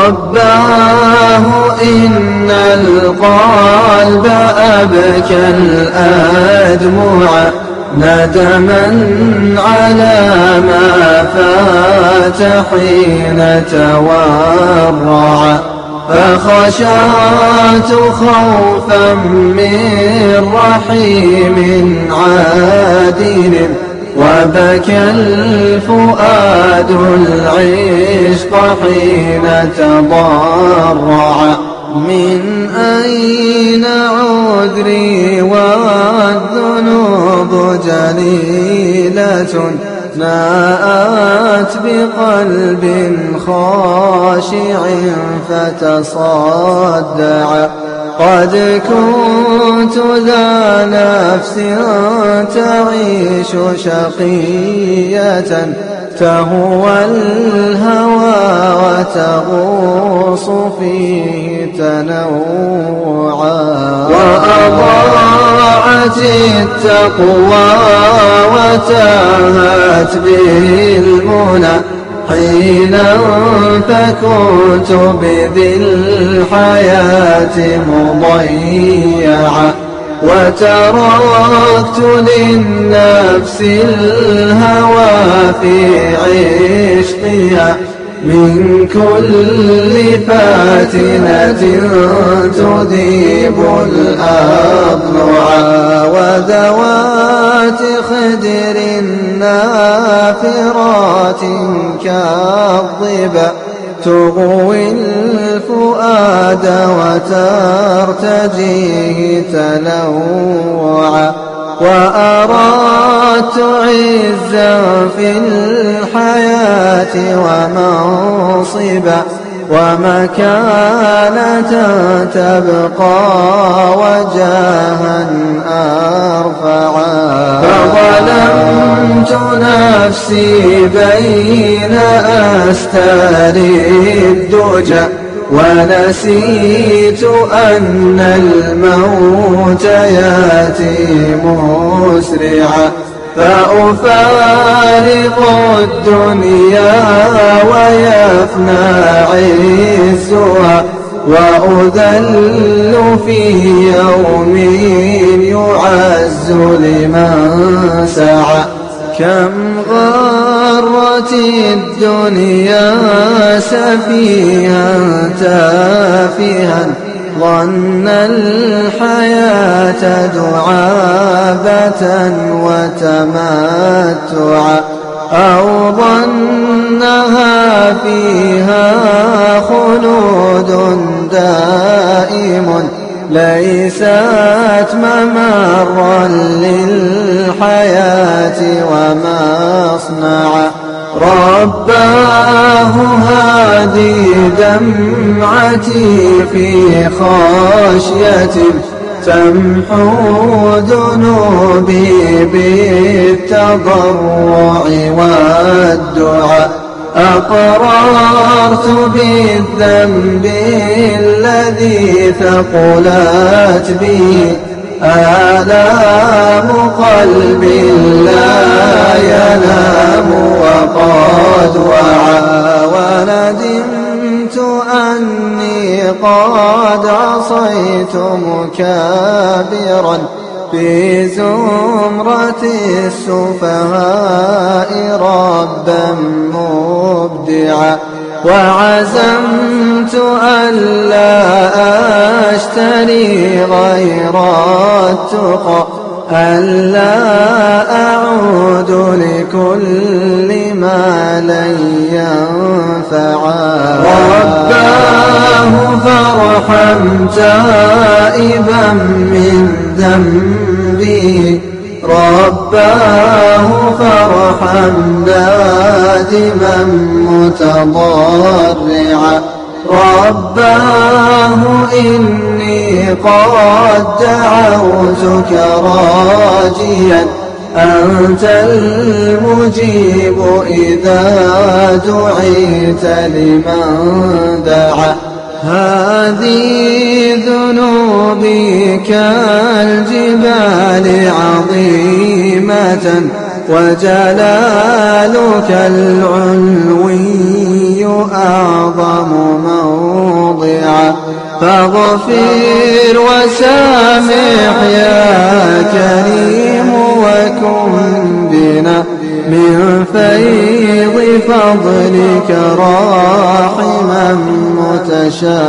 رباه إن القلب أبكى الأدمع ندما على ما فات حين تورع، فخشعت خوفا من رحيم عادل، وبكى الفؤاد العشق حين تضرع. من أين عذري والذنوب جليلة ناءت بقلب خاشع فتصدع. قد كنت ذا نفس تعيش شقية تهوى الهوى وتغوص فيه تنوعا، وأضاعت التقوى وتاهت بالمنى حينا، فكنت بذي الحياة مضيعا. وتركت للنفس الهوى في عشقها من كل فاتنة تذيب الأضلع، وذوات خدر نافرات كالظبا تغوي الفؤاد وترتجيه تنوعا. وأردت عزا في الحياة ومنصبا ومكانة تبقى وجاها أرفعا، فظلمت نفسي بين أستار الدجى، ونسيت أن الموت يأتي مسرعا. فأفارق الدنيا ويفنى عزها، وأذل في يوم يعز لمن سعى. كم غرت الدنيا سفيها تافها، ظن الحياة دعابة وتمتعا، أو ظنها فيها خلود دائم ليست ممرا للحياة ومصنعا. رباه هذه دمعتي في خاشية تمحو ذنوبي بالتضرع والدعاء. أقررت بالذنب الذي ثقلت به آلام قلب لا ينام وقد وعى. وندمت أني قد عصيت مكابرا في زمرة السفهاء ربا مبدعا. وعزمت ألا أشتري غير التقى، ألا أعود لكل ما لن ينفعا. رباه فارحم تائبا من ذنبه، رباه فارحم نادما متضرعا. رباه إني قد دعوتك راجيا، أنت المجيب إذا دعيت لمن دعا. هذه ذنوبي كالجبال عظيمة، وجلالك العلوي أعظم موضعا، فاغفر وسامح يا كريم وكن بنا من فيض فضلك راحما متشفعا.